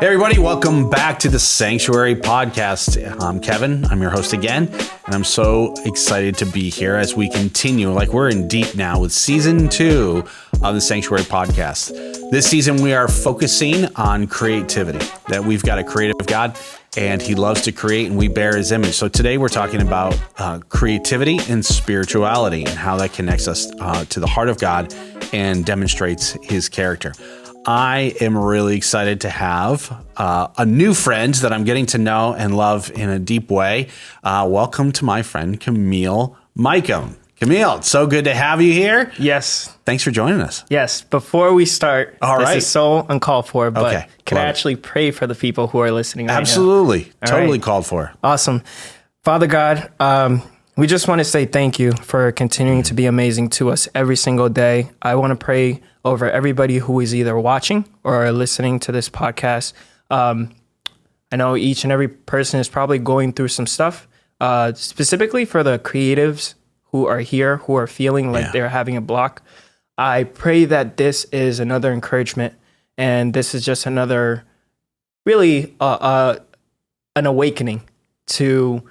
everybody, welcome back to the Sanctuary Podcast. I'm Kevin, I'm your host again, and I'm so excited to be here as we continue, like we're in deep now with season 2 of the Sanctuary Podcast. This season we are focusing on creativity, that we've got a creative God and he loves to create and we bear his image. So today we're talking about creativity and spirituality and how that connects us to the heart of God and demonstrates his character. I am really excited to have a new friend that I'm getting to know and love in a deep way. Welcome to my friend, Camille Mikem. Camille, it's so good to have you here. Yes. Thanks for joining us. Yes. Before we start, this is so uncalled for, but can I actually pray for the people who are listening right now? Absolutely. Totally called for. Awesome. Father God, we just want to say thank you for continuing to be amazing to us every single day. I want to pray over everybody who is either watching or listening to this podcast. I know each and every person is probably going through some stuff, specifically for the creatives who are here, who are feeling like they're having a block. I pray that this is another encouragement and this is just another really an awakening to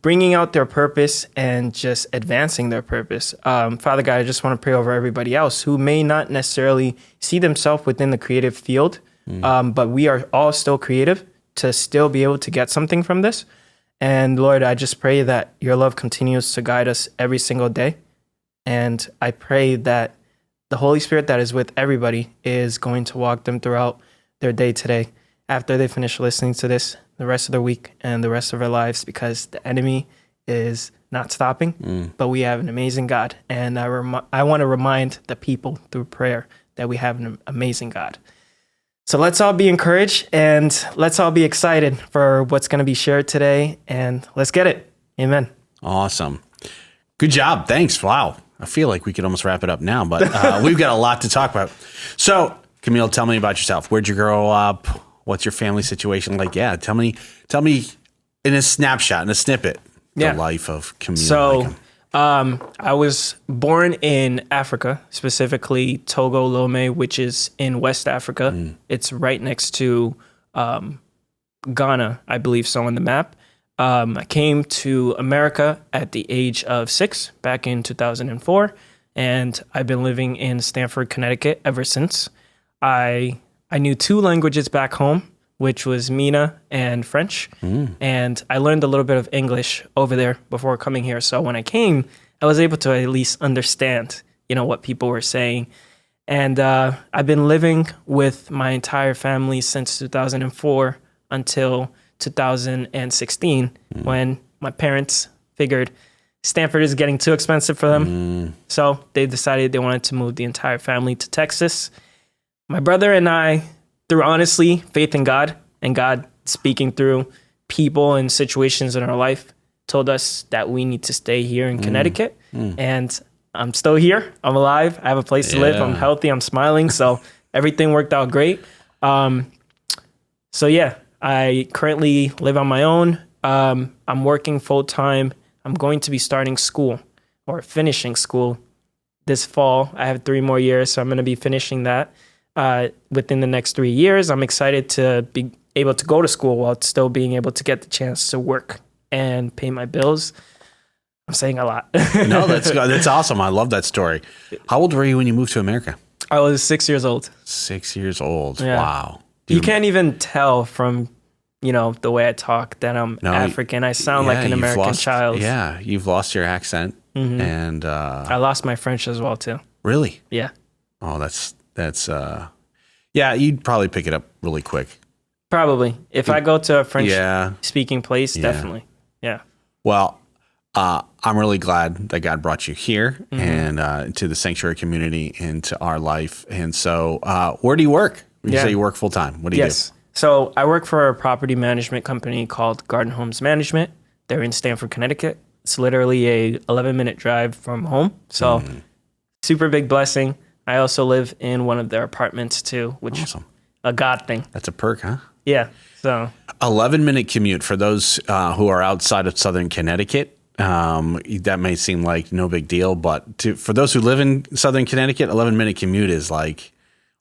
bringing out their purpose and just advancing their purpose. Father God, I just want to pray over everybody else who may not necessarily see themselves within the creative field, but we are all still creative to still be able to get something from this. And Lord, I just pray that your love continues to guide us every single day. And I pray that the Holy Spirit that is with everybody is going to walk them throughout their day today after they finish listening to this, the rest of the week and the rest of our lives, because the enemy is not stopping, but we have an amazing God. And I want to remind the people through prayer that we have an amazing God. So let's all be encouraged and let's all be excited for what's going to be shared today, and let's get it. Amen. Awesome. Good job. Thanks. Wow. I feel like we could almost wrap it up now, but we've got a lot to talk about. So Camille, tell me about yourself. Where'd you grow up? What's your family situation like? Yeah. Tell me in a snapshot, in a snippet, the life of Camille. So I was born in Africa, specifically Togo, Lomé, which is in West Africa. It's right next to Ghana, I believe so, on the map. I came to America at the age of 6 back in 2004, and I've been living in Stamford, Connecticut ever since. I knew 2 languages back home, which was Mina and French. And I learned a little bit of English over there before coming here. So when I came, I was able to at least understand, what people were saying. And I've been living with my entire family since 2004 until 2016, when my parents figured Stanford is getting too expensive for them. So they decided they wanted to move the entire family to Texas. My brother and I, through honestly faith in God and God speaking through people and situations in our life, told us that we need to stay here in Connecticut. And I'm still here. I'm alive. I have a place to live. I'm healthy. I'm smiling. So everything worked out great. I currently live on my own. I'm working full time. I'm going to be starting school or finishing school this fall. I have 3 more years, so I'm going to be finishing that within the next 3 years. I'm excited to be able to go to school while still being able to get the chance to work and pay my bills. I'm saying a lot. No, that's awesome. I love that story. How old were you when you moved to America? I was 6 years old. 6 years old. Yeah. Wow. You can't even tell from, the way I talk that I'm African. I sound like an American child. Yeah, you've lost your accent. And I lost my French as well, too. Really? Yeah. Oh, that's you'd probably pick it up really quick. Probably. If I go to a French-speaking place, definitely. Yeah. Well, I'm really glad that God brought you here and to the Sanctuary community and to our life. And so where do you work? You say you work full-time. What do you do? So I work for a property management company called Garden Homes Management. They're in Stamford, Connecticut. It's literally a 11-minute drive from home. So super big blessing. I also live in one of their apartments too, which is a God thing. That's a perk, huh? Yeah. So 11-minute commute for those who are outside of Southern Connecticut. That may seem like no big deal, but for those who live in Southern Connecticut, 11-minute commute is like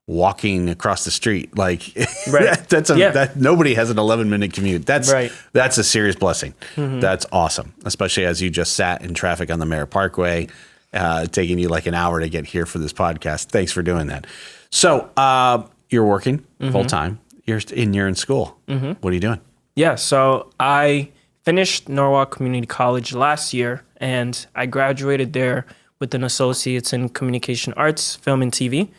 walking across the street. Like Right. that nobody has an 11-minute commute. That's Right. a serious blessing. That's awesome. Especially as you just sat in traffic on the Merritt Parkway, taking you like an hour to get here for this podcast. Thanks for doing that. So, you're working full time. You're in school. What are you doing? Yeah, so I finished Norwalk Community College last year, and I graduated there with an associate's in communication arts, film and TV.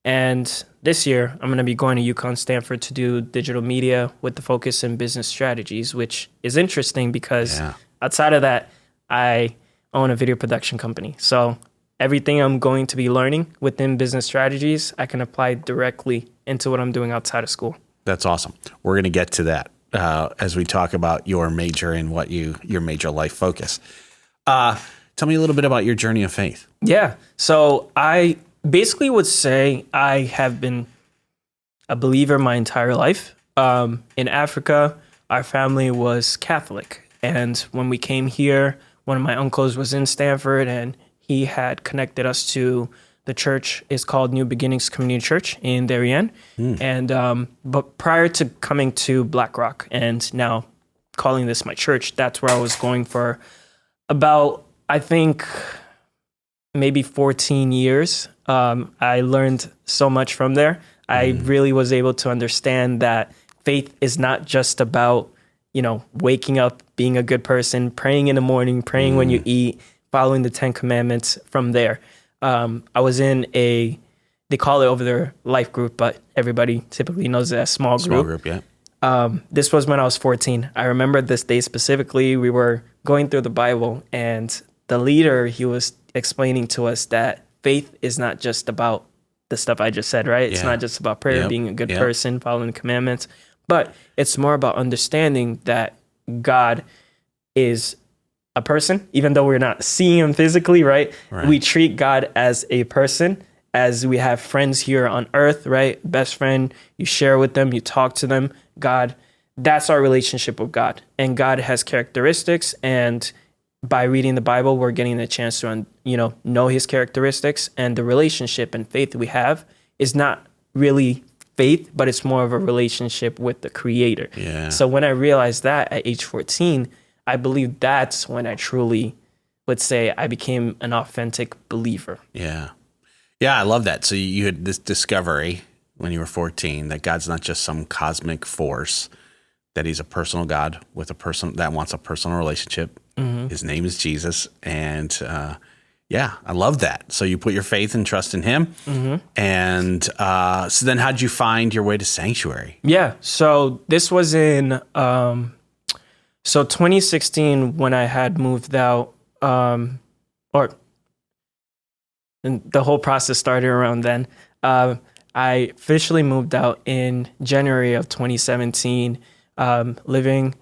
And this year, I'm going to be going to UConn Stanford to do digital media with the focus in business strategies, which is interesting because outside of that, I own a video production company. So everything I'm going to be learning within business strategies, I can apply directly into what I'm doing outside of school. That's awesome. We're going to get to that as we talk about your major and what your major life focus. Tell me a little bit about your journey of faith. Yeah. So I basically would say I have been a believer my entire life. In Africa, our family was Catholic. And when we came here, one of my uncles was in Stanford and he had connected us to the church. Is called New Beginnings Community Church in Darien. And but prior to coming to Black Rock and now calling this my church, that's where I was going for about, I think, maybe 14 years. I learned so much from there. I really was able to understand that faith is not just about, waking up, being a good person, praying in the morning, praying when you eat, following the 10 Commandments from there. I was in they call it over there life group, but everybody typically knows it as small group. Small group, yeah. This was when I was 14. I remember this day specifically. We were going through the Bible and the leader, he was explaining to us that faith is not just about the stuff I just said, right? It's not just about prayer, being a good person, following the commandments, but it's more about understanding that God is a person, even though we're not seeing him physically, right? We treat God as a person, as we have friends here on earth, right? Best friend, you share with them, you talk to them. God, that's our relationship with God. And God has characteristics, and by reading the Bible, we're getting a chance to, know his characteristics, and the relationship and faith we have is not really faith, but it's more of a relationship with the Creator. Yeah. So when I realized that at age 14, I believe that's when I truly would say I became an authentic believer. Yeah. Yeah, I love that. So you had this discovery when you were 14 that God's not just some cosmic force, that he's a personal God with a person that wants a personal relationship. His name is Jesus. And I love that. So you put your faith and trust in him. And so then how'd you find your way to Sanctuary? Yeah. So this was in 2016 when I had moved out, and the whole process started around then. I officially moved out in January of 2017, living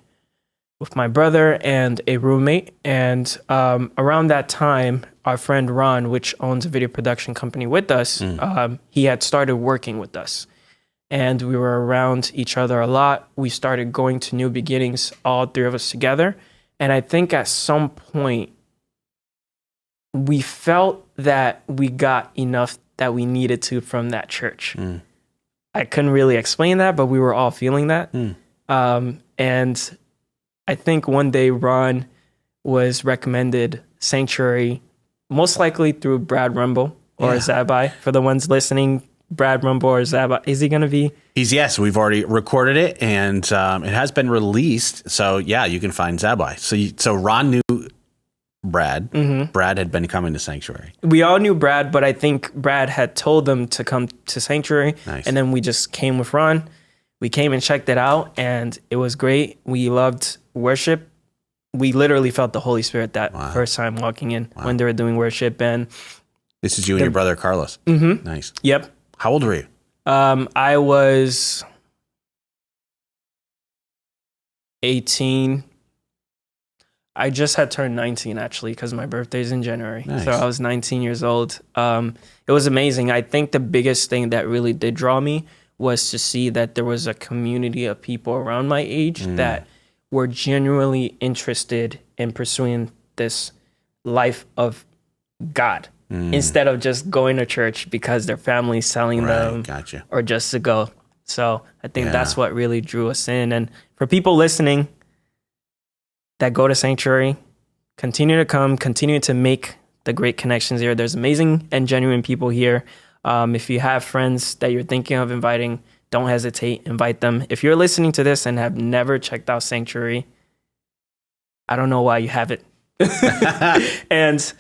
with my brother and a roommate. And around that time, our friend Ron, which owns a video production company with us, he had started working with us. And we were around each other a lot. We started going to New Beginnings, all three of us together. And I think at some point, we felt that we got enough that we needed to from that church. I couldn't really explain that, but we were all feeling that. And I think one day Ron was recommended Sanctuary, most likely through Brad Rumble or Zabai. For the ones listening, Brad Rumble or Zabai, is he going to be? Yes, we've already recorded it, and it has been released. So yeah, you can find Zabai. So Ron knew Brad. Brad had been coming to Sanctuary. We all knew Brad, but I think Brad had told them to come to Sanctuary. Nice. And then we just came with Ron. We came and checked it out, and it was great. We loved worship. We literally felt the Holy Spirit that first time walking in when they were doing worship. And this is you and your brother Carlos. Nice. Yep. How old were you? I was 18. I just had turned 19 actually because my birthday's in January. Nice. So I was 19 years old. It was amazing. I think the biggest thing that really did draw me was to see that there was a community of people around my age that were genuinely interested in pursuing this life of God. instead of just going to church because their family's telling them Gotcha. or just to go. So I think that's what really drew us in. And for people listening that go to Sanctuary, continue to come, continue to make the great connections here. There's amazing and genuine people here. If you have friends that you're thinking of inviting, don't hesitate, invite them. If you're listening to this and have never checked out Sanctuary, I don't know why you haven't. And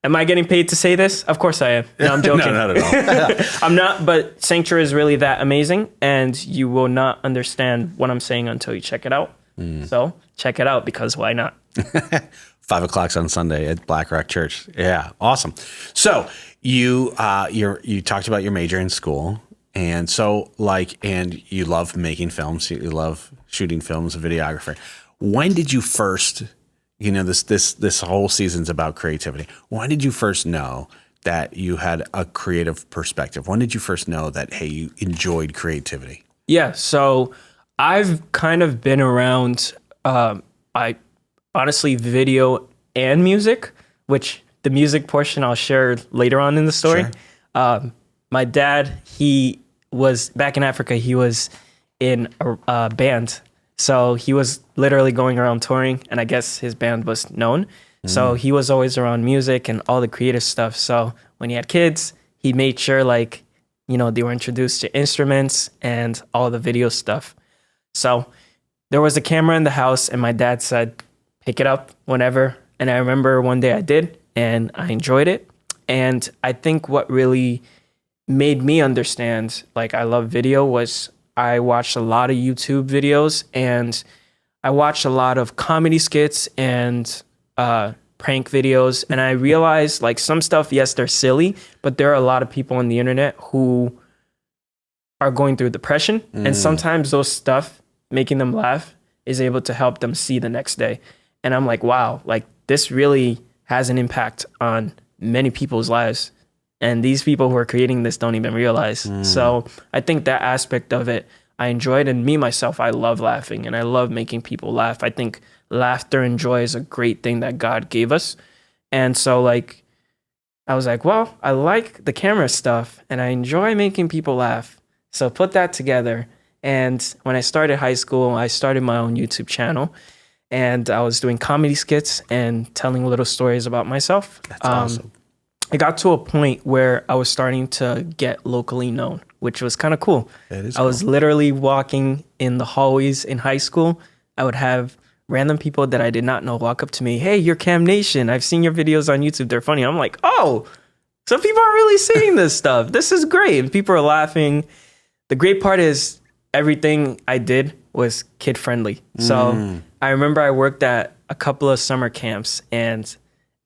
am I getting paid to say this? Of course I am. No, I'm joking. No, not at all. I'm not, but Sanctuary is really that amazing, and you will not understand what I'm saying until you check it out. So check it out, because why not? 5 o'clock on Sunday at Black Rock Church. Yeah, awesome. So you talked about your major in school, and so and you love making films. You love shooting films, a videographer. When did you first, this whole season's about creativity. When did you first know that you had a creative perspective? When did you first know that, hey, you enjoyed creativity? Yeah, so I've kind of been around, honestly, video and music, which the music portion I'll share later on in the story. Sure. My dad, he was back in Africa. He was in a band. So he was literally going around touring, and I guess his band was known. So he was always around music and all the creative stuff. So when he had kids, he made sure they were introduced to instruments and all the video stuff. So there was a camera in the house, and my dad said, pick it up whenever. And I remember one day I did, and I enjoyed it. And I think what really made me understand, I love video, was I watched a lot of YouTube videos, and I watched a lot of comedy skits and prank videos. And I realized, some stuff, yes, they're silly, but there are a lot of people on the internet who are going through depression. And sometimes those stuff, making them laugh, is able to help them see the next day. And I'm like, wow, this really has an impact on many people's lives. And these people who are creating this don't even realize. So I think that aspect of it, I enjoyed. And me, myself, I love laughing, and I love making people laugh. I think laughter and joy is a great thing that God gave us. And so I was like, well, I like the camera stuff, and I enjoy making people laugh. So put that together. And when I started high school, I started my own YouTube channel, and I was doing comedy skits and telling little stories about myself. That's awesome. I got to a point where I was starting to get locally known, which was kind of cool. I was literally walking in the hallways in high school. I would have random people that I did not know walk up to me. Hey, you're Cam Nation. I've seen your videos on YouTube. They're funny. I'm like, oh, so people are really seeing this stuff. This is great. And people are laughing. The great part is everything I did was kid friendly. So I remember I worked at a couple of summer camps, and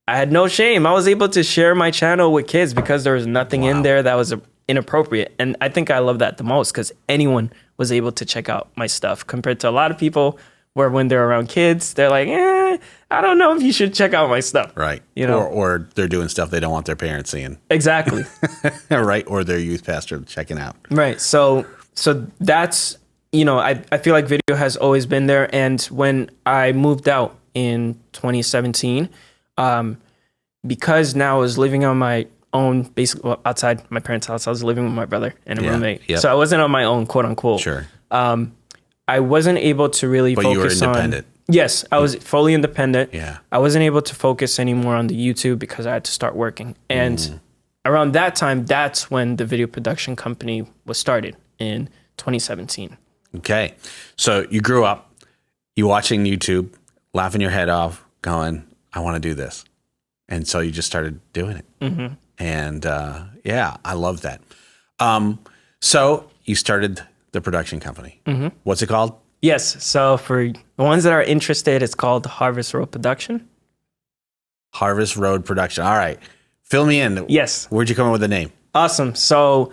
I had no shame. I was able to share my channel with kids because there was nothing in there that was inappropriate. And I think I love that the most, because anyone was able to check out my stuff, compared to a lot of people where when they're around kids, they're like, I don't know if you should check out my stuff. Right. Or they're doing stuff they don't want their parents seeing. Exactly. Right. Or their youth pastor checking out. Right. So that's, I feel like video has always been there. And when I moved out in 2017, because now I was living on my own, basically outside my parents' house, I was living with my brother and a roommate. Yep. So I wasn't on my own, quote unquote. Sure. I wasn't able to really focus on... But you were independent. Yes, I was fully independent. Yeah. I wasn't able to focus anymore on the YouTube because I had to start working. And around that time, that's when the video production company was started in 2017. Okay. So you grew up, you watching YouTube, laughing your head off, going, I want to do this. And so you just started doing it. And I love that. So you started the production company. What's it called? Yes. So for the ones that are interested, it's called Harvest Road Production. Harvest Road Production. All right. Fill me in. Yes. Where'd you come up with the name? Awesome. So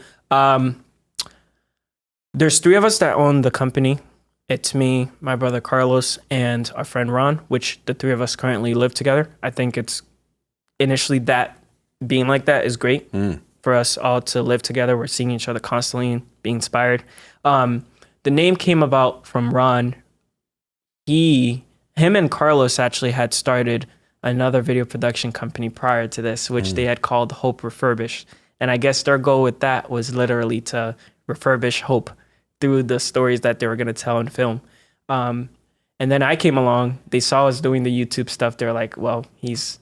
there's 3 of us that own the company. It's me, my brother Carlos, and our friend Ron, which the 3 of us currently live together. I think it's initially that being like that is great for us all to live together. We're seeing each other constantly and being inspired. The name came about from Ron. Him and Carlos actually had started another video production company prior to this, which they had called Hope Refurbish. And I guess their goal with that was literally to refurbish hope through the stories that they were going to tell in film. And then I came along, they saw us doing the YouTube stuff. They're like, well, he's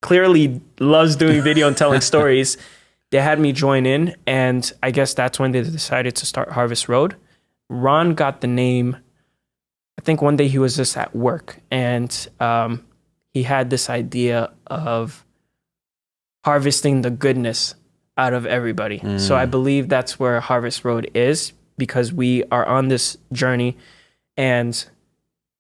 clearly loves doing video and telling stories. They had me join in, and I guess that's when they decided to start Harvest Road. Ron got the name, I think one day he was just at work, and he had this idea of harvesting the goodness out of everybody. So I believe that's where Harvest Road is, because we are on this journey and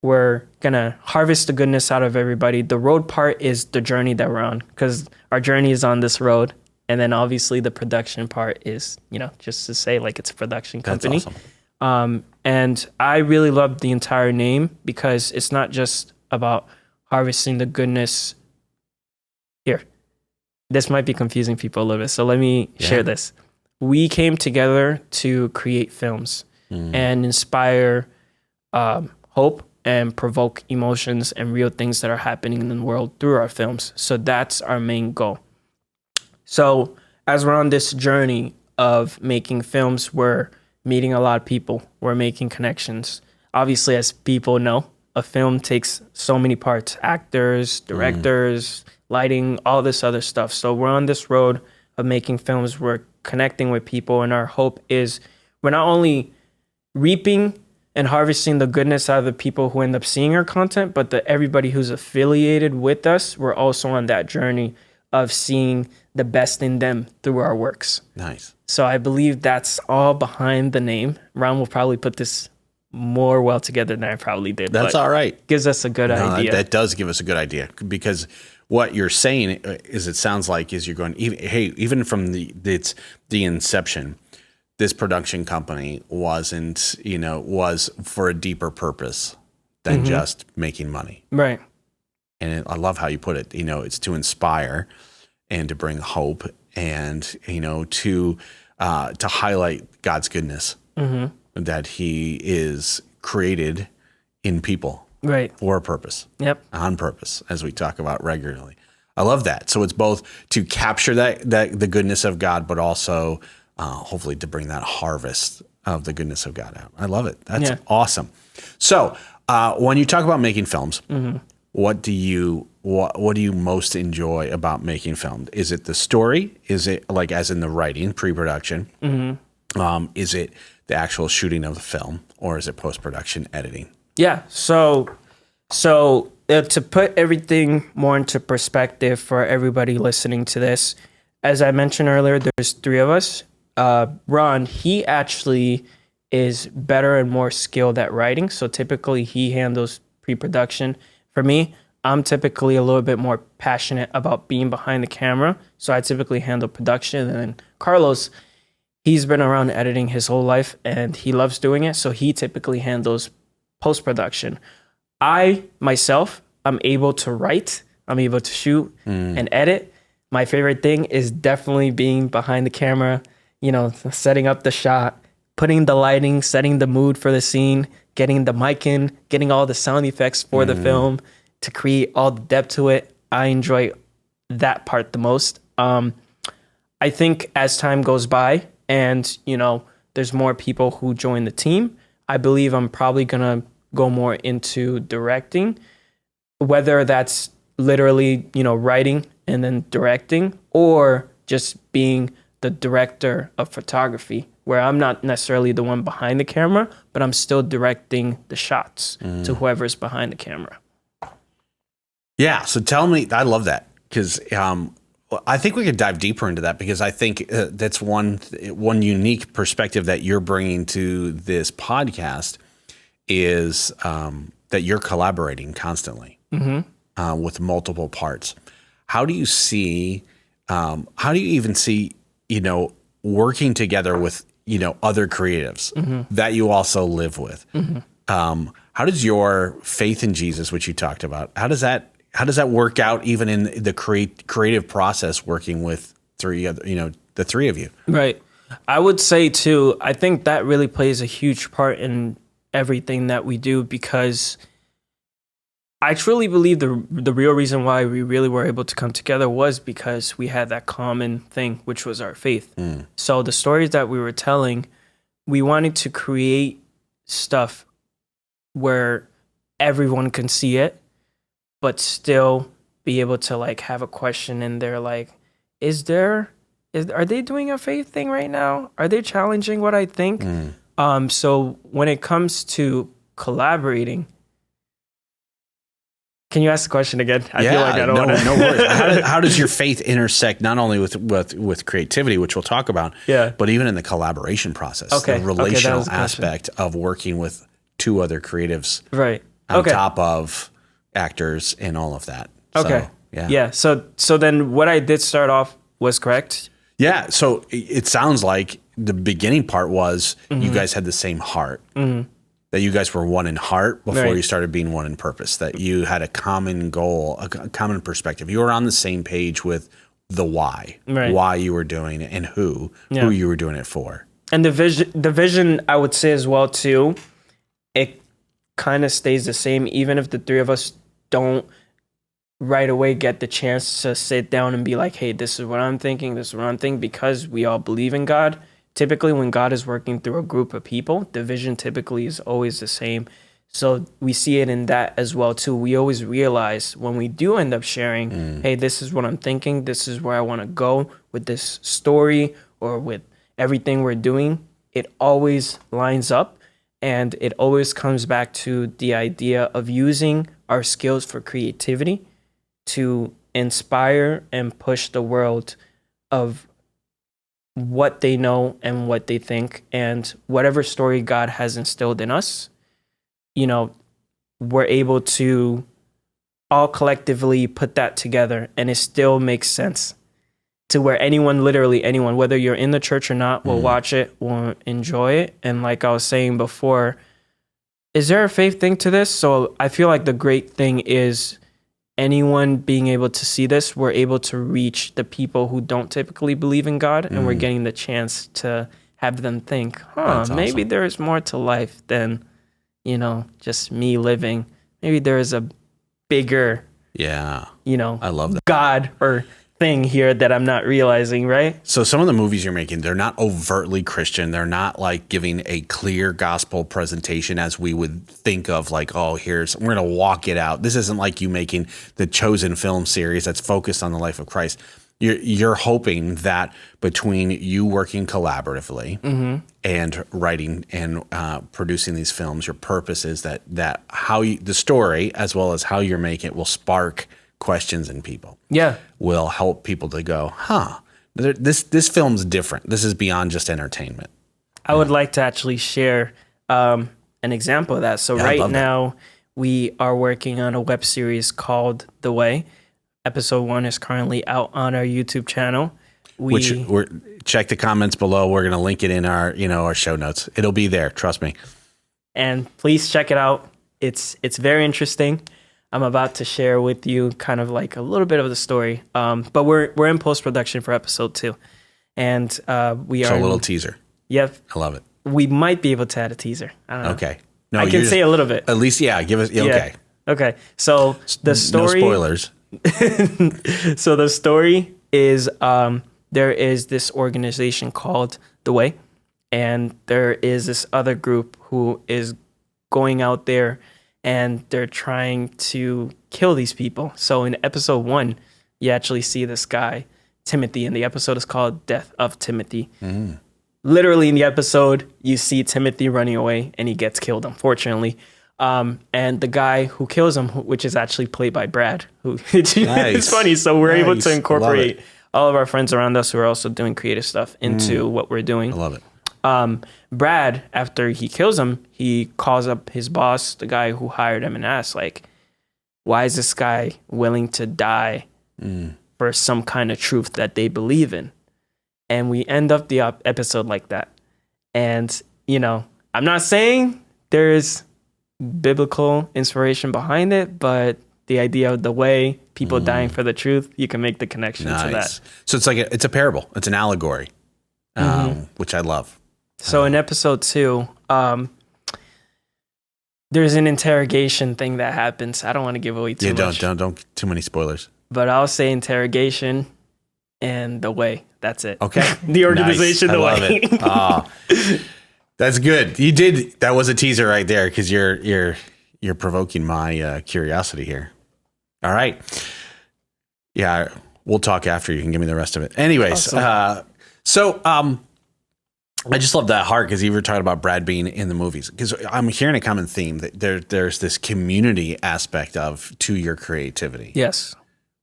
we're gonna harvest the goodness out of everybody. The road part is the journey that we're on, because our journey is on this road. And then obviously the production part is, just to say like it's a production company. That's awesome. And I really loved the entire name because it's not just about harvesting the goodness. Here, this might be confusing people a little bit, so let me share this. We came together to create films and inspire hope and provoke emotions and real things that are happening in the world through our films. So that's our main goal. So as we're on this journey of making films, we're meeting a lot of people. We're making connections. Obviously, as people know, a film takes so many parts: actors, directors, lighting, all this other stuff. So we're on this road of making films. We're connecting with people, and our hope is we're not only reaping and harvesting the goodness out of the people who end up seeing our content, but everybody who's affiliated with us, we're also on that journey of seeing the best in them through our works. Nice. So I believe that's all behind the name. Ron will probably put this more well together than I probably did. That's all right. Gives us a good idea. That does give us a good idea, because what you're saying is, it sounds like, is you're going, even from the inception, this production company was for a deeper purpose than just making money. Right. And I love how you put it. It's to inspire and to bring hope, and to highlight God's goodness that He is created in people, right, for a purpose. Yep. On purpose, as we talk about regularly. I love that. So it's both to capture that the goodness of God, but also hopefully to bring that harvest of the goodness of God out. I love it. That's awesome. So when you talk about making films, what do you most enjoy about making film? Is it the story? Is it like, as in the writing, pre-production? Is it the actual shooting of the film, or is it post-production editing? Yeah. So to put everything more into perspective for everybody listening to this, as I mentioned earlier, there's three of us. Ron, he actually is better and more skilled at writing. So typically he handles pre-production. For me, I'm typically a little bit more passionate about being behind the camera. So I typically handle production. And then Carlos, he's been around editing his whole life and he loves doing it. So he typically handles post-production. I, myself, I'm able to write, I'm able to shoot and edit. My favorite thing is definitely being behind the camera, setting up the shot, putting the lighting, setting the mood for the scene, getting the mic in, getting all the sound effects for the film to create all the depth to it. I enjoy that part the most. I think as time goes by and, there's more people who join the team, I believe I'm probably going to go more into directing, whether that's literally, writing and then directing, or just being the director of photography, where I'm not necessarily the one behind the camera, but I'm still directing the shots to whoever's behind the camera. Yeah. So tell me, I love that, because I think we could dive deeper into that, because I think that's one unique perspective that you're bringing to this podcast is that you're collaborating constantly with multiple parts. How do you even see, working together with, other creatives that you also live with? How does your faith in Jesus, which you talked about, how does that work out even in the creative process, working with the three of you? Right. I would say too, I think that really plays a huge part in everything that we do, because I truly believe the real reason why we really were able to come together was because we had that common thing, which was our faith. So the stories that we were telling, we wanted to create stuff where everyone can see it, but still be able to like have a question in there, like, are they doing a faith thing right now? Are they challenging what I think? So when it comes to collaborating, can you ask the question again? I feel like I don't want to. No worries. How does your faith intersect not only with creativity, which we'll talk about, but even in the collaboration process, the relational aspect of working with two other creatives, right? On top of actors and all of that. Okay. So then what I did start off was correct. Yeah. So it sounds like the beginning part was you guys had the same heart. That you guys were one in heart before you started being one in purpose, that you had a common goal, a common perspective. You were on the same page with the why you were doing it and who you were doing it for. And the vision, I would say as well too, it kind of stays the same, even if the three of us don't right away get the chance to sit down and be like, hey, this is what I'm thinking, because we all believe in God. Typically, when God is working through a group of people, the vision typically is always the same. So we see it in that as well, too. We always realize when we do end up sharing, hey, this is what I'm thinking. This is where I want to go with this story or with everything we're doing. It always lines up, and it always comes back to the idea of using our skills for creativity to inspire and push the world of what they know and what they think, and whatever story God has instilled in us, we're able to all collectively put that together, and it still makes sense to where literally anyone, whether you're in the church or not, will watch it, will enjoy it. And like I was saying before, is there a faith thing to this? So I feel like the great thing is anyone being able to see this, we're able to reach the people who don't typically believe in God, and we're getting the chance to have them think, maybe there's more to life than, just me living. Maybe there is a bigger, I love that, God or thing here that I'm not realizing, right? So some of the movies you're making, they're not overtly Christian. They're not like giving a clear gospel presentation as we would think of, like, we're going to walk it out. This isn't like you making the Chosen film series that's focused on the life of Christ. You're hoping that between you working collaboratively and writing and producing these films, your purpose is that the story, as well as how you're making it, will spark questions in people. Will help people to go, this film's different. This is beyond just entertainment. I would like to actually share an example of that. So right now we are working on a web series called The Way. Episode 1 is currently out on our YouTube channel. Check the comments below. We're going to link it in our show notes. It'll be there. Trust me. And please check it out. It's very interesting. I'm about to share with you kind of like a little bit of the story. But we're in post-production for episode 2. And we are... So a little teaser. Yep. I love it. We might be able to add a teaser. I don't know. Okay. No, I can say a little bit. At least, give us... Okay. Okay. So the story... No spoilers. So the story is there is this organization called The Way. And there is this other group who is going out there and they're trying to kill these people. So in episode 1, you actually see this guy, Timothy, and the episode is called Death of Timothy. Literally in the episode, you see Timothy running away and he gets killed, unfortunately. And the guy who kills him, which is actually played by Brad, who it's funny. So we're able to incorporate all of our friends around us who are also doing creative stuff into what we're doing. I love it. Brad, after he kills him, he calls up his boss, the guy who hired him, and asks, like, why is this guy willing to die for some kind of truth that they believe in? And we end up the episode like that. And, I'm not saying there's biblical inspiration behind it, but the idea of the way people dying for the truth, you can make the connection to that. So it's like it's a parable. It's an allegory, which I love. So in episode 2, there's an interrogation thing that happens. I don't want to give away too much. Don't too many spoilers. But I'll say interrogation and the way. That's it. Okay. The organization, nice. the I way. love it. That's good. You did. That was a teaser right there because you're provoking my curiosity here. All right. Yeah, we'll talk after. You can give me the rest of it. Anyways, awesome. I just love that heart because you were talking about Brad being in the movies, because I'm hearing a common theme that there's this community aspect to your creativity. Yes.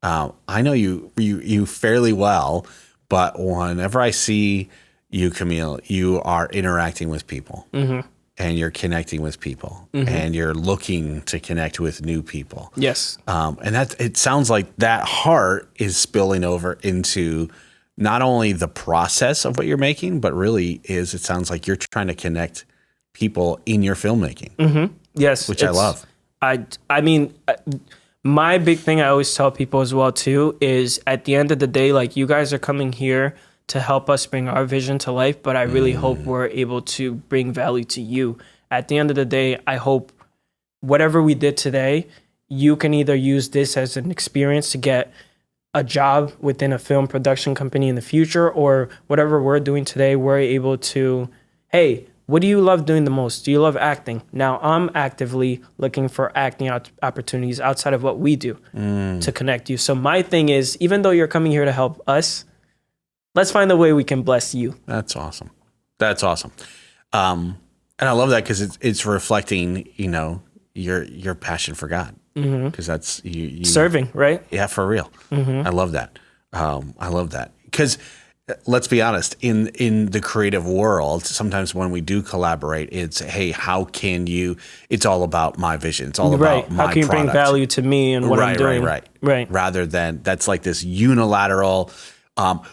I know you fairly well, but whenever I see you, Camille, you are interacting with people, mm-hmm. and you're connecting with people, mm-hmm. and you're looking to connect with new people. Yes. And it sounds like that heart is spilling over into not only the process of what you're making, but really it sounds like you're trying to connect people in your filmmaking. Mm-hmm. Yes. Which I love. I mean, my big thing I always tell people as well too is at the end of the day, like, you guys are coming here to help us bring our vision to life, but I really hope we're able to bring value to you. At the end of the day, I hope whatever we did today, you can either use this as an experience to get a job within a film production company in the future, or whatever we're doing today, we're able to, hey, what do you love doing the most? Do you love acting? Now I'm actively looking for acting opportunities outside of what we do to connect you. So my thing is, even though you're coming here to help us, let's find a way we can bless you. That's awesome. That's awesome. And I love that because it's reflecting, your passion for God. Because that's you serving, right? Yeah, for real. I love that. I love that because let's be honest, in the creative world, sometimes when we do collaborate, it's, hey, how can you? It's all about my vision. It's all about my how can you product. bring value to me and what I'm doing? Right. Rather than that's like this unilateral.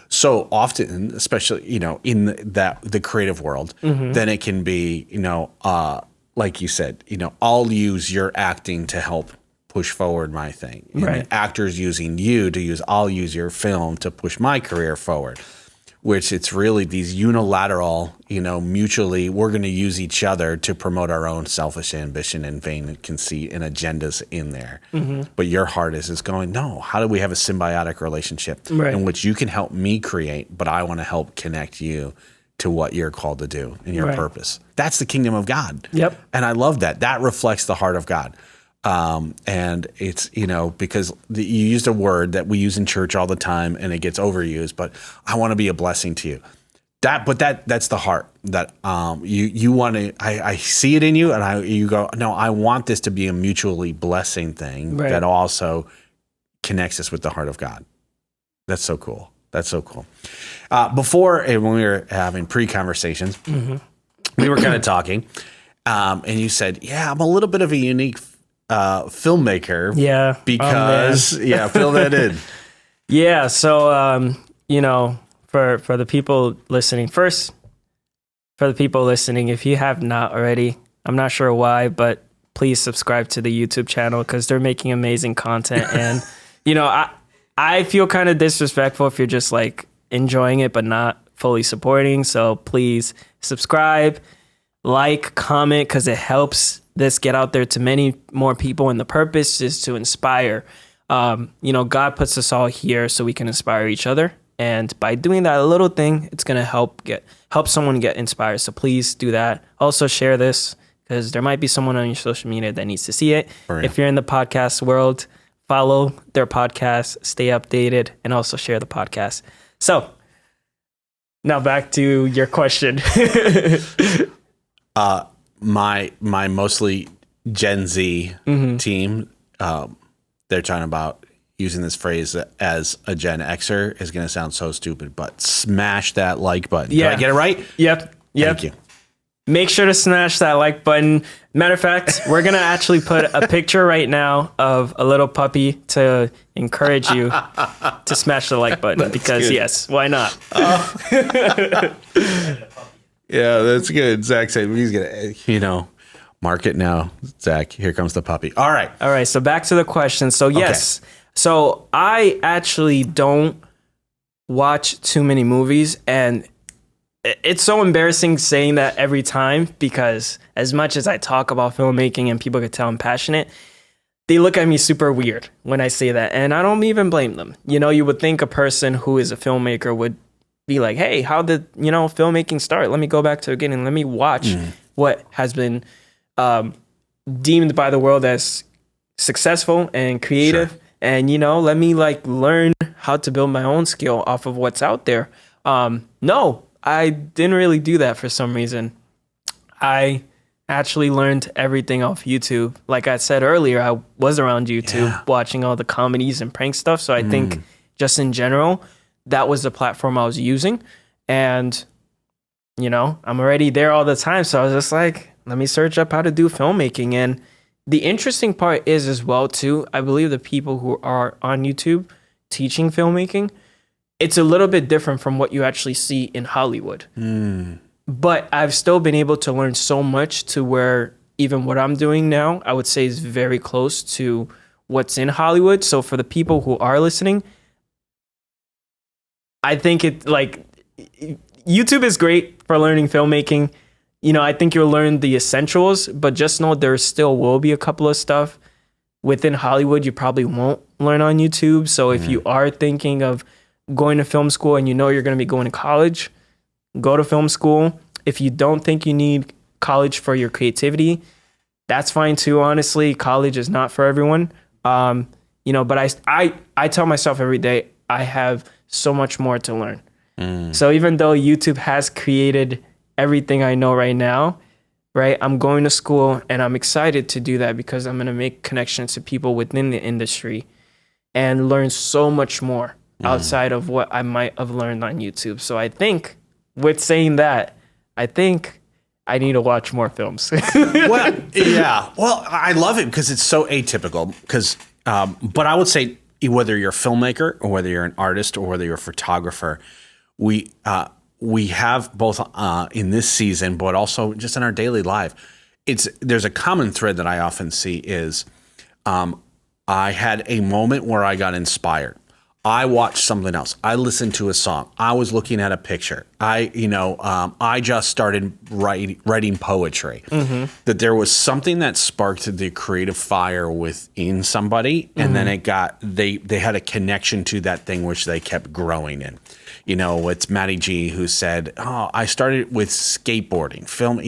So often, especially in the creative world, then it can be like you said, I'll use your acting to help push forward my thing. And the actor's using you I'll use your film to push my career forward, which it's really these unilateral, mutually, we're going to use each other to promote our own selfish ambition and vain conceit and agendas in there. But your heart is going, no, how do we have a symbiotic relationship in which you can help me create, but I want to help connect you to what you're called to do and your purpose. That's the kingdom of God. Yep. And I love that. That reflects the heart of God. And it's, because you used a word that we use in church all the time and it gets overused, but I want to be a blessing to you. That's the heart that, you want to, I see it in you and you go, no, I want this to be a mutually blessing thing that also connects us with the heart of God. That's so cool. That's so cool. Before, when we were having pre-conversations, we were kind of talking, and you said, yeah, I'm a little bit of a unique filmmaker. Yeah. Because, fill that in. Yeah. So, for the people listening, if you have not already, I'm not sure why, but please subscribe to the YouTube channel because they're making amazing content. And, I feel kind of disrespectful if you're just like enjoying it, but not fully supporting. So please subscribe, like, comment, because it helps this get out there to many more people. And the purpose is to inspire. God puts us all here so we can inspire each other. And by doing that little thing, it's going to help someone get inspired. So please do that. Also share this because there might be someone on your social media that needs to see it. If you're in the podcast world, follow their podcast, stay updated, and also share the podcast. So now back to your question. My mostly Gen Z team, they're talking about using this phrase as a Gen Xer is going to sound so stupid, but smash that like button. Yeah. Did I get it right? Yep. Thank you. Make sure to smash that like button. Matter of fact, we're going to actually put a picture right now of a little puppy to encourage you to smash the like button because, yes, why not? Yeah, that's good. Zach said he's going to, mark it now. Zach, here comes the puppy. All right. So back to the question. So, yes. Okay. So I actually don't watch too many movies, and it's so embarrassing saying that every time, because as much as I talk about filmmaking and people can tell I'm passionate, they look at me super weird when I say that. And I don't even blame them. You would think a person who is a filmmaker would be like, hey, how did, filmmaking start? Let me go back to the beginning. Let me watch what has been deemed by the world as successful and creative. Sure. And, let me learn how to build my own skill off of what's out there. No, I didn't really do that for some reason. I actually learned everything off YouTube. Like I said earlier, I was around YouTube watching all the comedies and prank stuff. So I think just in general, that was the platform I was using. And, I'm already there all the time. So I was just like, let me search up how to do filmmaking. And the interesting part is as well, too, I believe the people who are on YouTube teaching filmmaking, it's a little bit different from what you actually see in Hollywood. But I've still been able to learn so much to where even what I'm doing now, I would say is very close to what's in Hollywood. So for the people who are listening, I think YouTube is great for learning filmmaking. I think you'll learn the essentials, but just know there still will be a couple of stuff within Hollywood you probably won't learn on YouTube. So if you are thinking of going to film school and you're going to be going to college, go to film school. If you don't think you need college for your creativity, that's fine too. Honestly, college is not for everyone. But I tell myself every day, I have so much more to learn. So even though YouTube has created everything I know right now, right, I'm going to school and I'm excited to do that because I'm going to make connections to people within the industry and learn so much more outside of what I might have learned on YouTube. So I think with saying that, I think I need to watch more films. Well, yeah. Well, I love it because it's so atypical. But I would say whether you're a filmmaker or whether you're an artist or whether you're a photographer, we have both in this season, but also just in our daily life. There's a common thread that I often see is I had a moment where I got inspired. I watched something else. I listened to a song. I was looking at a picture. I just started writing poetry. That there was something that sparked the creative fire within somebody, and then they had a connection to that thing which they kept growing in. It's Matty G who said, "Oh, I started with skateboarding, film."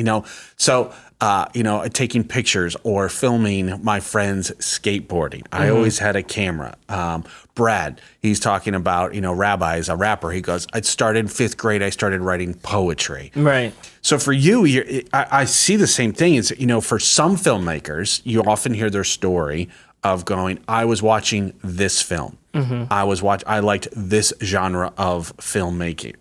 Taking pictures or filming my friends skateboarding. I always had a camera. Brad, he's talking about, Rabbi is a rapper. He goes, I started 5th grade. I started writing poetry. Right. So for you, I see the same thing. Is for some filmmakers, you often hear their story of going, I was watching this film. I liked this genre of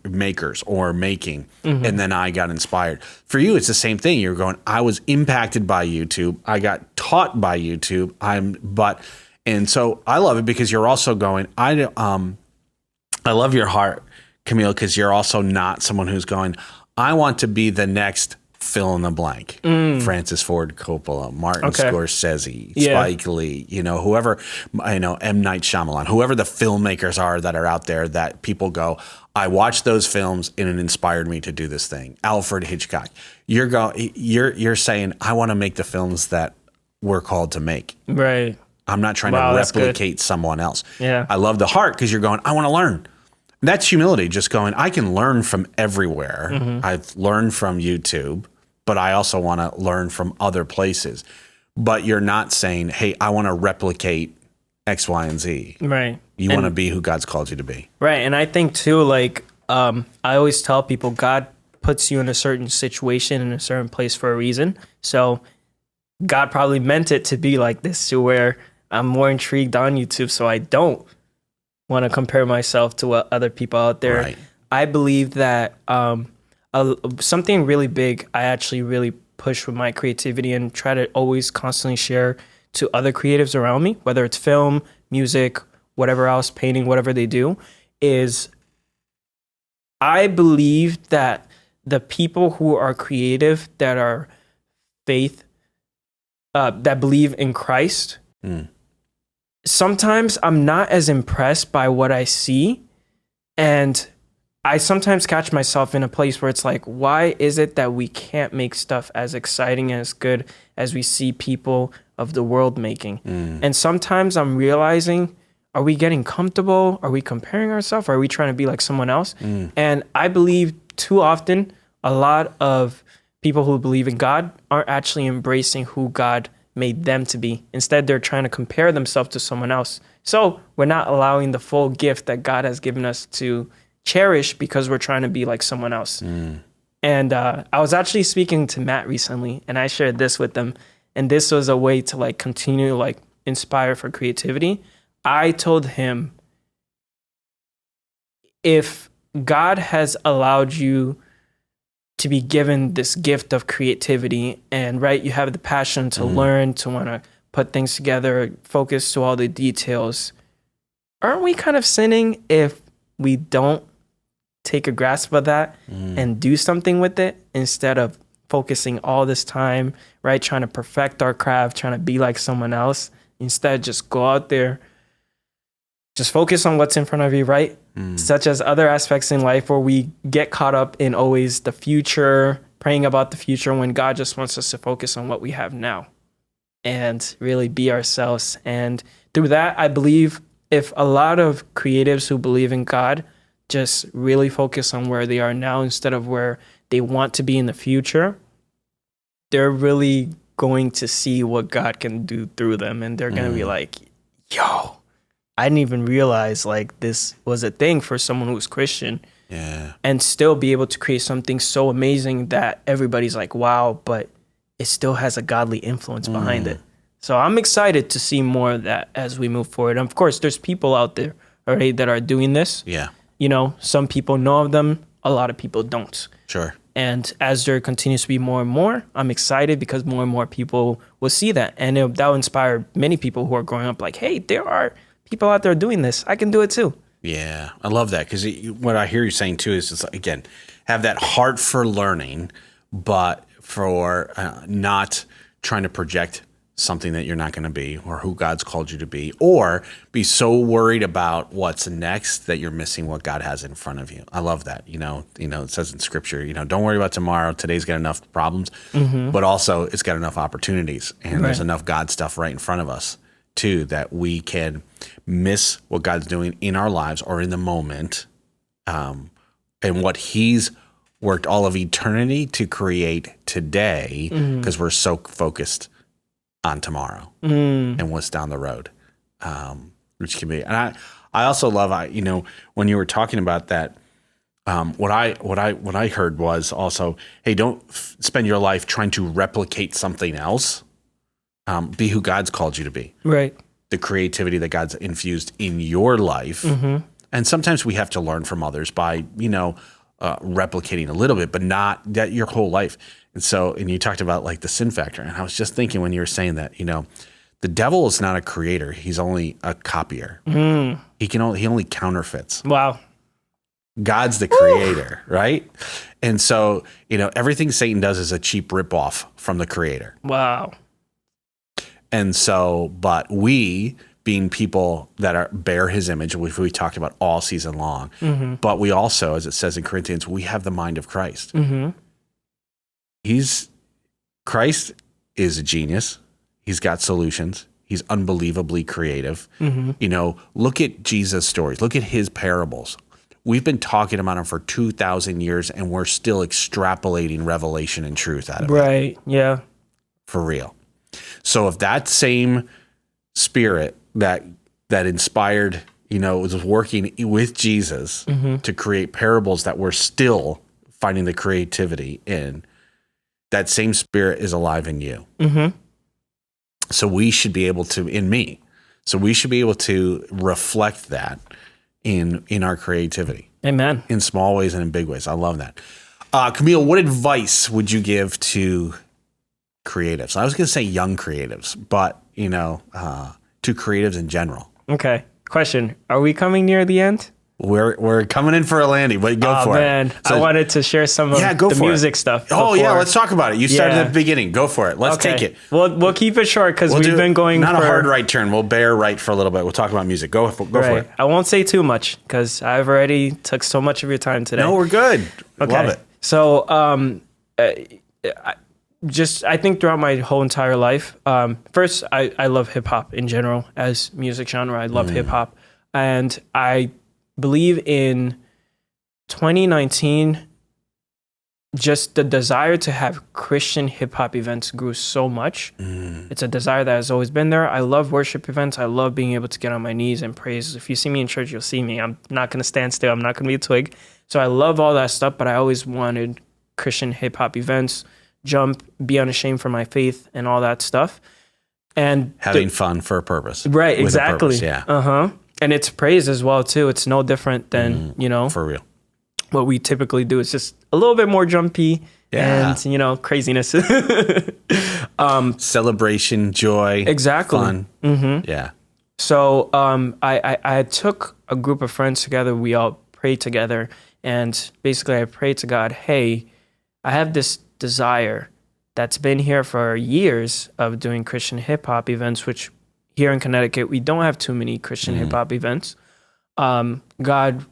makers or making, and then I got inspired. For you, it's the same thing. You're going, I was impacted by YouTube. I got taught by YouTube. And so I love it because you're also going, I love your heart, Camille, because you're also not someone who's going, I want to be the next fill in the blank. Francis Ford Coppola, Martin Scorsese, Spike Lee, whoever, M. Night Shyamalan, whoever the filmmakers are that are out there that people go, I watched those films and it inspired me to do this thing. Alfred Hitchcock. You're saying, I want to make the films that we're called to make. Right. I'm not trying to replicate someone else. Yeah. I love the heart because you're going, I want to learn. That's humility, just going, I can learn from everywhere. I've learned from YouTube, but I also want to learn from other places. But you're not saying, hey, I want to replicate X, Y, and Z. Right. You want to be who God's called you to be. Right. And I think too, I always tell people God puts you in a certain situation in a certain place for a reason. So God probably meant it to be like this, to where I'm more intrigued on YouTube, so I don't want to compare myself to what other people out there. Right. I believe that something really big I actually really push with my creativity and try to always constantly share to other creatives around me, whether it's film, music, whatever else, painting, whatever they do, is I believe that the people who are creative, that are faith, that believe in Christ, sometimes I'm not as impressed by what I see, and I sometimes catch myself in a place where it's like, why is it that we can't make stuff as exciting and as good as we see people of the world making? And sometimes I'm realizing, are we getting comfortable? Are we comparing ourselves? Are we trying to be like someone else? And I believe too often a lot of people who believe in God aren't actually embracing who God made them to be. Instead, they're trying to compare themselves to someone else. So we're not allowing the full gift that God has given us to cherish because we're trying to be like someone else. And I was actually speaking to Matt recently, and I shared this with them. And this was a way to like continue to like inspire for creativity. I told him, if God has allowed you to be given this gift of creativity, and right, you have the passion to learn, to want to put things together, focus to all the details, aren't we kind of sinning if we don't take a grasp of that and do something with it instead of focusing all this time, right, trying to perfect our craft, trying to be like someone else? Instead, just go out there, just focus on what's in front of you, right? Such as other aspects in life where we get caught up in always the future, praying about the future, when God just wants us to focus on what we have now and really be ourselves. And through that, I believe if a lot of creatives who believe in God just really focus on where they are now instead of where they want to be in the future, they're really going to see what God can do through them. And they're going to be like, yo, I didn't even realize like this was a thing for someone who's Christian. Yeah. And still be able to create something so amazing that everybody's like, wow, but it still has a godly influence behind it. So I'm excited to see more of that as we move forward. And of course, there's people out there already that are doing this. Yeah. You know, some people know of them, a lot of people don't. Sure. And as there continues to be more and more, I'm excited because more and more people will see that. And that will inspire many people who are growing up like, hey, there are people out there doing this. I can do it too. Yeah, I love that, because what I hear you saying too is, just, again, have that heart for learning, but for not trying to project something that you're not going to be, or who God's called you to be, or be so worried about what's next that you're missing what God has in front of you. I love that. You know, it says in Scripture, don't worry about tomorrow. Today's got enough problems, but also it's got enough opportunities, and there's enough God stuff right in front of us too, that we can miss what God's doing in our lives or in the moment, and what He's worked all of eternity to create today, because we're so focused on tomorrow and what's down the road, which can be. And I also love, when you were talking about that, what I heard was also, hey, don't spend your life trying to replicate something else. Be who God's called you to be. Right. The creativity that God's infused in your life. And sometimes we have to learn from others by, replicating a little bit, but not that your whole life. And you talked about like the sin factor. And I was just thinking when you were saying that, the devil is not a creator. He's only a copier. He only counterfeits. Wow. God's the creator, right? And so, everything Satan does is a cheap ripoff from the creator. Wow. And so, but we, being people that bear His image, which we talked about all season long, but we also, as it says in Corinthians, we have the mind of Christ. Christ is a genius. He's got solutions. He's unbelievably creative. Look at Jesus' stories. Look at His parables. We've been talking about them for 2,000 years, and we're still extrapolating revelation and truth out of it. Right, yeah. For real. So if that same spirit that inspired, was working with Jesus to create parables that we're still finding the creativity in, that same spirit is alive in you. So we should be able to, in me, so we should be able to reflect that in our creativity. Amen. In small ways and in big ways. I love that. Camille, what advice would you give to creatives? I was going to say young creatives, but, to creatives in general. Okay. Question. Are we coming near the end? we're coming in for a landing, but go for it. So, I wanted to share some of the music stuff. Oh yeah, let's talk about it. You started at the beginning. Go for it. Let's take it. We'll keep it short because we've been going not a hard right turn. We'll bear right for a little bit. We'll talk about music. Go for it. I won't say too much because I've already took so much of your time today. No, we're good. Okay. Love it. So I think throughout my whole entire life, first I love hip hop in general as music genre. I love hip hop, and I believe in 2019, just the desire to have Christian hip hop events grew so much. It's a desire that has always been there. I love worship events. I love being able to get on my knees and praise. If you see me in church, you'll see me. I'm not going to stand still. I'm not going to be a twig. So I love all that stuff, but I always wanted Christian hip hop events, jump, be unashamed for my faith and all that stuff. And having fun for a purpose. Right, exactly. Yeah. And it's praise as well too. It's no different than, for real. What we typically do. It's just a little bit more jumpy and, craziness. Celebration, joy. Exactly. Fun. Mm-hmm. Yeah. So I took a group of friends together. We all prayed together. And basically I prayed to God, hey, I have this desire that's been here for years of doing Christian hip hop events, which here in Connecticut, we don't have too many Christian hip hop events. God,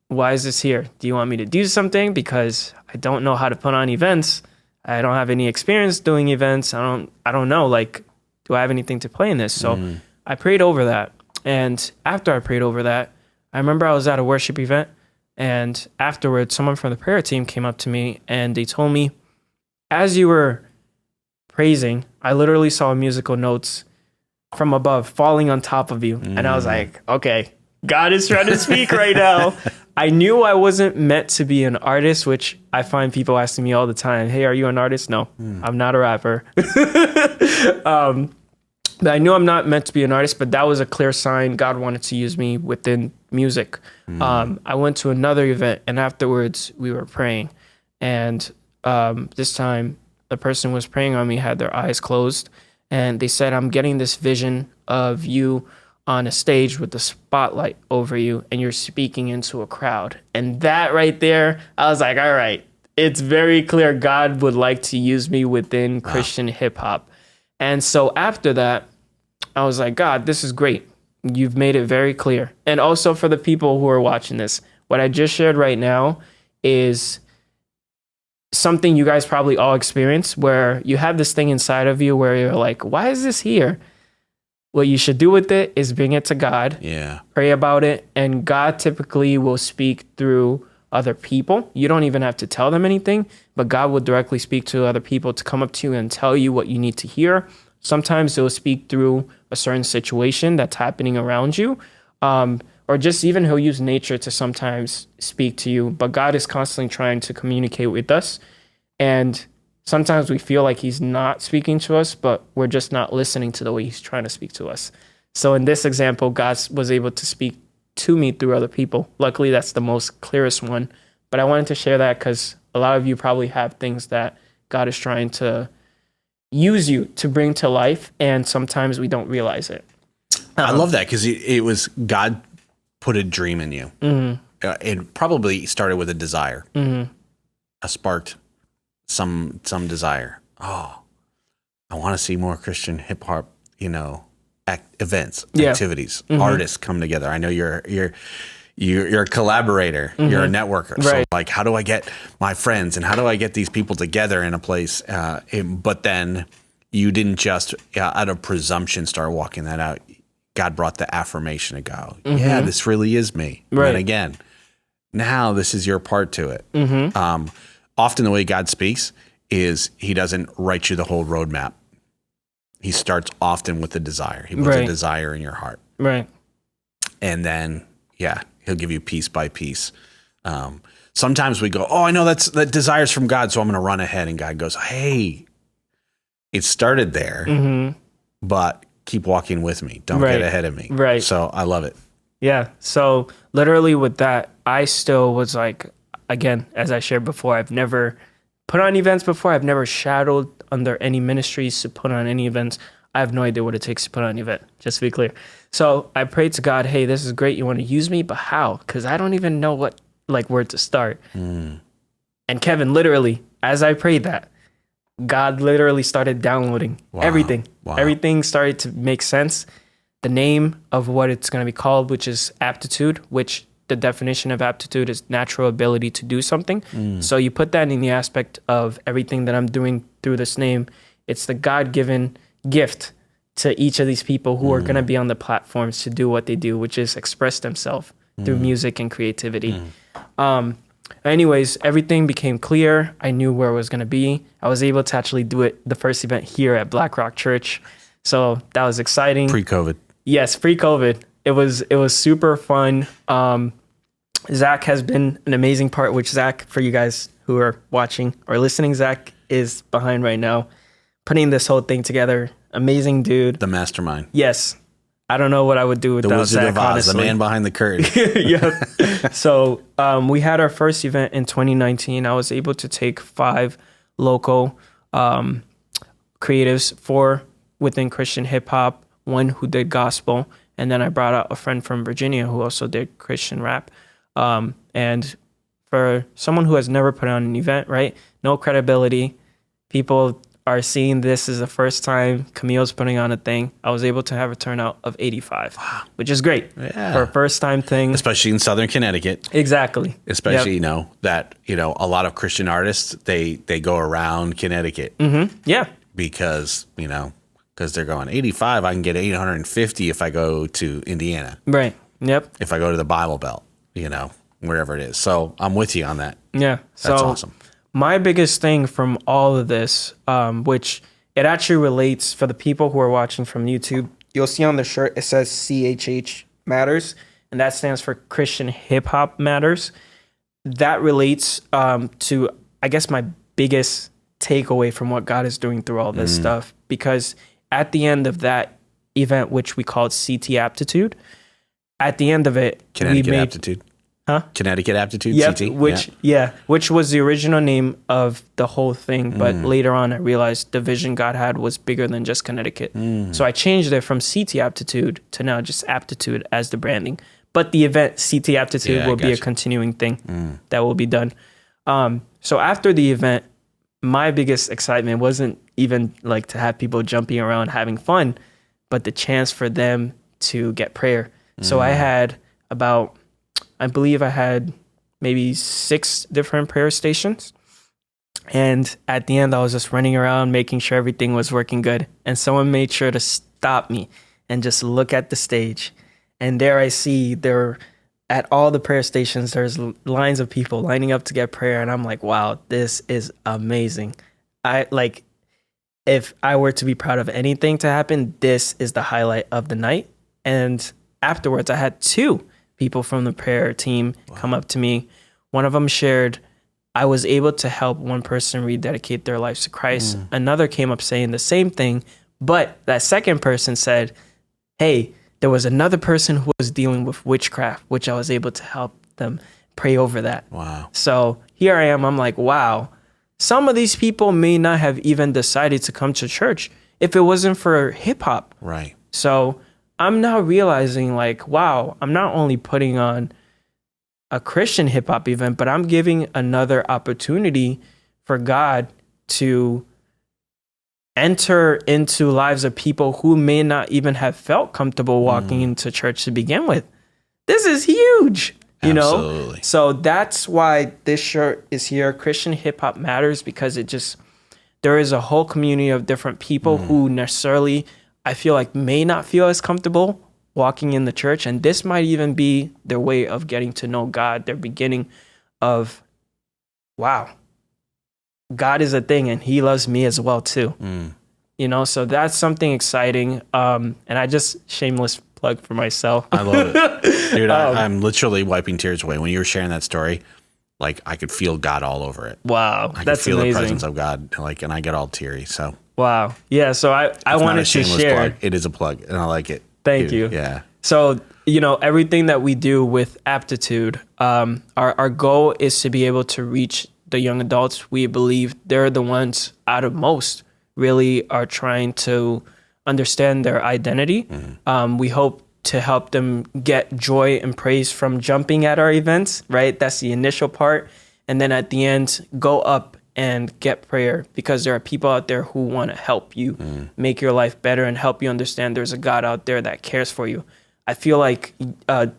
why is this here? Do you want me to do something? Because I don't know how to put on events. I don't have any experience doing events. I don't know. Like, do I have anything to play in this? So I prayed over that. And after I prayed over that, I remember I was at a worship event, and afterwards, someone from the prayer team came up to me and they told me, as you were praising, I literally saw musical notes from above falling on top of you. And I was like, okay, God is trying to speak right now. I knew I wasn't meant to be an artist, which I find people asking me all the time, hey, are you an artist? No, I'm not a rapper. But I knew I'm not meant to be an artist, but that was a clear sign God wanted to use me within music. I went to another event, and afterwards we were praying. And this time the person was praying on me had their eyes closed, and they said, I'm getting this vision of you on a stage with the spotlight over you, and you're speaking into a crowd. And that right there, I was like, all right, it's very clear God would like to use me within Christian hip hop. And so after that, I was like, God, this is great. You've made it very clear. And also for the people who are watching this, what I just shared right now is something you guys probably all experience, where you have this thing inside of you where you're like, why is this here? What you should do with it is bring it to God. Yeah. Pray about it. And God typically will speak through other people. You don't even have to tell them anything, but God will directly speak to other people to come up to you and tell you what you need to hear. Sometimes he'll speak through a certain situation that's happening around you. Or just even he'll use nature to sometimes speak to you. But God is constantly trying to communicate with us. And sometimes we feel like he's not speaking to us, but we're just not listening to the way he's trying to speak to us. So in this example, God was able to speak to me through other people. Luckily, that's the most clearest one. But I wanted to share that because a lot of you probably have things that God is trying to use you to bring to life, and sometimes we don't realize it. I love that because it was God put a dream in you. It probably started with a desire, sparked some desire. Oh, I want to see more Christian hip hop, events, activities, artists come together. I know you're a collaborator, you're a networker. Right. So like, how do I get my friends and how do I get these people together in a place? But then you didn't just out of presumption start walking that out. God brought the affirmation to go, yeah, this really is me. Right. And again, now this is your part to it. Often the way God speaks is he doesn't write you the whole roadmap. He starts often with a desire. He puts a desire in your heart. Right. And then, he'll give you piece by piece. Sometimes we go, oh, I know that desire's from God, so I'm going to run ahead. And God goes, hey, it started there, but keep walking with me. Don't get ahead of me. Right. So I love it. Yeah. So literally with that, I still was like, again, as I shared before, I've never put on events before. I've never shadowed under any ministries to put on any events. I have no idea what it takes to put on an event, just to be clear. So I prayed to God, hey, this is great. You want to use me, but how? Because I don't even know where to start. And Kevin, literally, as I prayed that, God literally started downloading everything. Wow. Everything started to make sense. The name of what it's going to be called, which is aptitude, which the definition of aptitude is natural ability to do something. So you put that in the aspect of everything that I'm doing through this name. It's the God-given gift to each of these people who are going to be on the platforms to do what they do, which is express themselves through music and creativity. Anyways, everything became clear. I knew where it was going to be. I was able to actually do it, the first event here at Black Rock Church. So that was exciting. Pre-COVID. Yes, pre-COVID. It was super fun. Zach has been an amazing part, which Zach, for you guys who are watching or listening, Zach is behind right now, putting this whole thing together. Amazing dude. The mastermind. Yes. I don't know what I would do without The Wizard Zach, of Oz, honestly. the man behind the curtain. Yeah. So we had our first event in 2019. I was able to take 5 local creatives, 4 within Christian hip hop, 1 who did gospel, and then I brought out a friend from Virginia who also did Christian rap. And for someone who has never put on an event, right? No credibility. People are seeing this as the first time Camille's putting on a thing. I was able to have a turnout of 85, which is great for a first time thing. Especially in Southern Connecticut. Exactly. Especially, that a lot of Christian artists, they go around Connecticut. Yeah. Because they're going 85, I can get 850 if I go to Indiana. Right. Yep. If I go to the Bible Belt, wherever it is. So I'm with you on that. Yeah. That's awesome. My biggest thing from all of this, which it actually relates for the people who are watching from YouTube, you'll see on the shirt, it says CHH Matters, and that stands for Christian Hip Hop Matters. That relates to, I guess, my biggest takeaway from what God is doing through all this stuff, because at the end of that event, which we called CT Aptitude, at the end of it, Connecticut Aptitude. Huh? Connecticut Aptitude, yep, CT? which was the original name of the whole thing. But later on, I realized the vision God had was bigger than just Connecticut. So I changed it from CT Aptitude to now just Aptitude as the branding. But the event CT Aptitude will be a continuing thing that will be done. So after the event, my biggest excitement wasn't even like to have people jumping around having fun, but the chance for them to get prayer. So I had I believe I had maybe 6 different prayer stations. And at the end, I was just running around making sure everything was working good. And someone made sure to stop me and just look at the stage. And there I see at all the prayer stations, there's lines of people lining up to get prayer. And I'm like, wow, this is amazing. If I were to be proud of anything to happen, this is the highlight of the night. And afterwards, I had 2 people from the prayer team come up to me. One of them shared, I was able to help one person rededicate their lives to Christ. Another came up saying the same thing, but that second person said, hey, there was another person who was dealing with witchcraft, which I was able to help them pray over that. Wow. So here I am. I'm like, wow, some of these people may not have even decided to come to church if it wasn't for hip hop. Right. So I'm now realizing wow, I'm not only putting on a Christian hip hop event, but I'm giving another opportunity for God to enter into lives of people who may not even have felt comfortable walking into church to begin with. This is huge, Absolutely. So that's why this shirt is here. Christian hip hop matters, because there is a whole community of different people who necessarily, I feel like, may not feel as comfortable walking in the church. And this might even be their way of getting to know God, their beginning of, wow, God is a thing and he loves me as well too. So that's something exciting. And I just shameless plug for myself. I love it. Dude, I'm literally wiping tears away. When you were sharing that story, I could feel God all over it. Wow. I That's could feel amazing. the presence of God, and I get all teary. So wow. Yeah. So I wanted to share. Plug. It is a plug, and I like it. Thank Dude, you. Yeah. So, everything that we do with Aptitude, our goal is to be able to reach the young adults. We believe they're the ones out of most really are trying to understand their identity. We hope to help them get joy and praise from jumping at our events, right? That's the initial part. And then at the end, go up and get prayer, because there are people out there who want to help you make your life better and help you understand there's a God out there that cares for you. I feel like the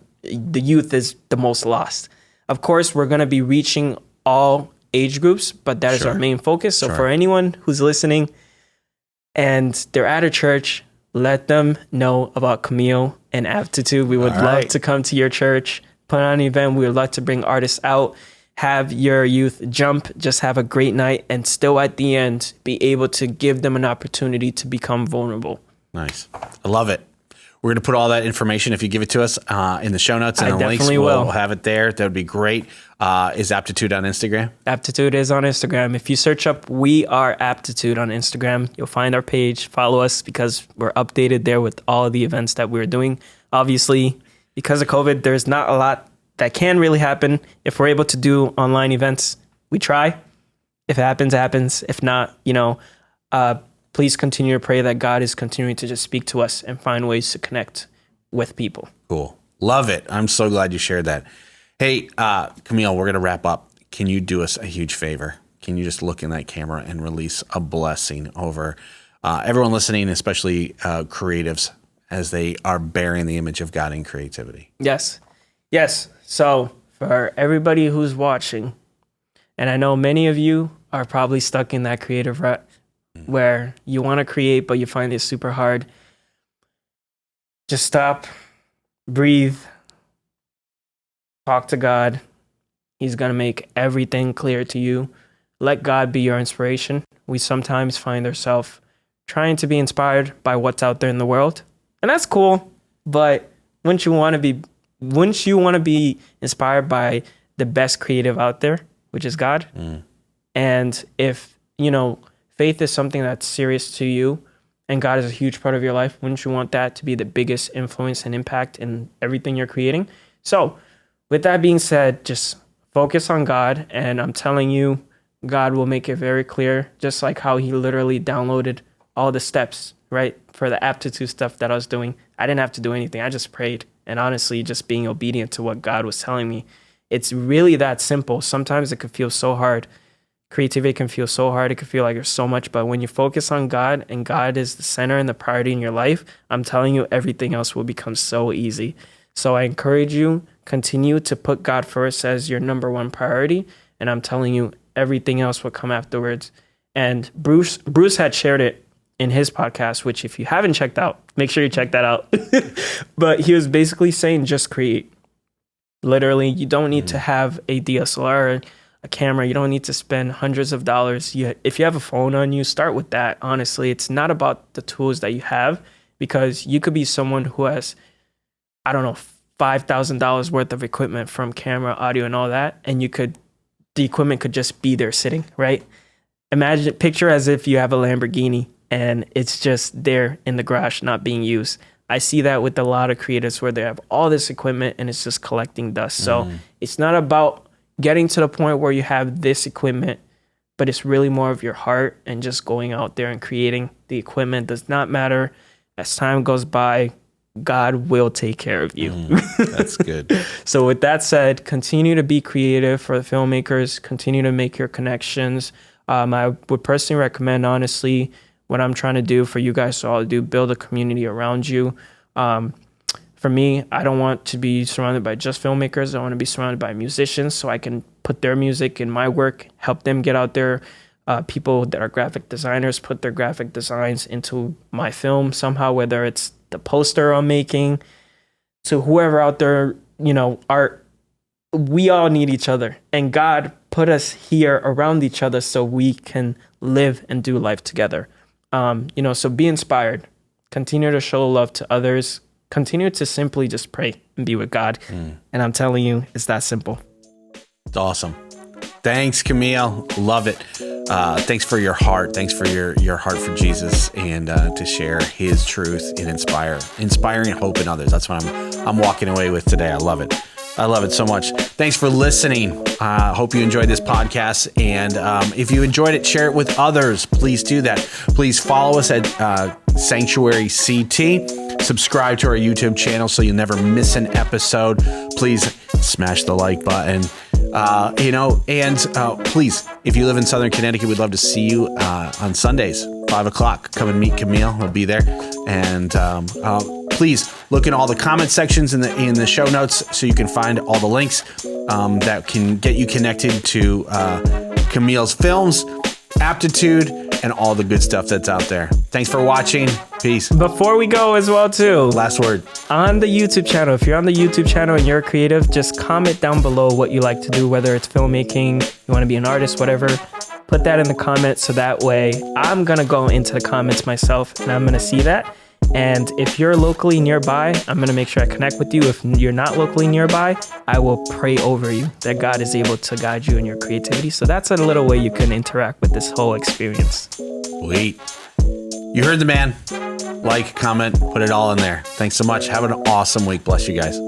youth is the most lost. Of course, we're going to be reaching all age groups, but that is our main focus. So for anyone who's listening and they're at a church, let them know about Camille and Aptitude. We would love to come to your church, put on an event. We would love to bring artists out, have your youth jump, just have a great night, and still at the end be able to give them an opportunity to become vulnerable. Nice. I love it. We're going to put all that information, if you give it to us, in the show notes and the links. We'll have it there. That would be great. Is Aptitude on Instagram? Aptitude is on Instagram. If you search up We Are Aptitude on Instagram, you'll find our page. Follow us, because we're updated there with all of the events that we're doing. Obviously, because of COVID, there's not a lot that can really happen. If we're able to do online events, we try. If it happens, it happens. If not, please continue to pray that God is continuing to just speak to us and find ways to connect with people. Cool. Love it. I'm so glad you shared that. Hey, Camille, we're going to wrap up. Can you do us a huge favor? Can you just look in that camera and release a blessing over everyone listening, especially creatives, as they are bearing the image of God in creativity? Yes. So for everybody who's watching, and I know many of you are probably stuck in that creative rut, where you want to create, but you find it super hard. Just stop, breathe, talk to God. He's going to make everything clear to you. Let God be your inspiration. We sometimes find ourselves trying to be inspired by what's out there in the world, and that's cool. But wouldn't you want to be inspired by the best creative out there, which is God? And if, faith is something that's serious to you and God is a huge part of your life, wouldn't you want that to be the biggest influence and impact in everything you're creating? So with that being said, just focus on God. And I'm telling you, God will make it very clear, just like how he literally downloaded all the steps, right? For the Aptitude stuff that I was doing. I didn't have to do anything. I just prayed. And honestly, just being obedient to what God was telling me. It's really that simple. Sometimes it could feel so hard. Creativity can feel so hard. It can feel like there's so much, but when you focus on God and God is the center and the priority in your life, I'm telling you, everything else will become so easy. So I encourage you, continue to put God first as your number one priority. And I'm telling you, everything else will come afterwards. And Bruce had shared it in his podcast, which if you haven't checked out, make sure you check that out. But he was basically saying, just create. Literally, you don't need to have a DSLR, a camera. You don't need to spend hundreds of dollars. If you have a phone on you, start with that. Honestly, it's not about the tools that you have, because you could be someone who has, $5,000 worth of equipment from camera, audio, and all that. And the equipment could just be there sitting, right? Picture as if you have a Lamborghini and it's just there in the garage, not being used. I see that with a lot of creatives where they have all this equipment and it's just collecting dust. So it's not about getting to the point where you have this equipment, but it's really more of your heart and just going out there and creating. The equipment does not matter. As time goes by, God will take care of you. That's good. So with that said, continue to be creative for the filmmakers. Continue to make your connections. I would personally recommend, honestly, what I'm trying to do for you guys to all do, build a community around you. For me, I don't want to be surrounded by just filmmakers. I want to be surrounded by musicians so I can put their music in my work, help them get out there. People that are graphic designers put their graphic designs into my film somehow, whether it's the poster I'm making, to whoever out there, art. We all need each other. And God put us here around each other so we can live and do life together. So be inspired. Continue to show love to others. Continue to simply just pray and be with God. And I'm telling you, it's that simple. It's awesome. Thanks, Camille. Love it. Thanks for your heart. Thanks for your heart for Jesus and to share his truth and inspiring hope in others. That's what I'm walking away with today. I love it. I love it so much. Thanks for listening. Hope you enjoyed this podcast. And if you enjoyed it, share it with others. Please do that. Please follow us at Sanctuary CT. Subscribe to our YouTube channel so you'll never miss an episode. Please smash the like button. Please, if you live in Southern Connecticut, we'd love to see you on Sundays, 5 o'clock. Come and meet Camille. We'll be there. And please look in all the comment sections in the show notes so you can find all the links that can get you connected to Camille's films, aptitude, and all the good stuff that's out there. Thanks for watching. Peace. Before we go as well, too. Last word. On the YouTube channel, if you're on the YouTube channel and you're a creative, just comment down below what you like to do, whether it's filmmaking, you want to be an artist, whatever. Put that in the comments so that way I'm going to go into the comments myself and I'm going to see that. And if you're locally nearby, I'm going to make sure I connect with you. If you're not locally nearby, I will pray over you that God is able to guide you in your creativity. So that's a little way you can interact with this whole experience. Sweet. You heard the man. Like, comment, put it all in there. Thanks so much. Have an awesome week. Bless you guys.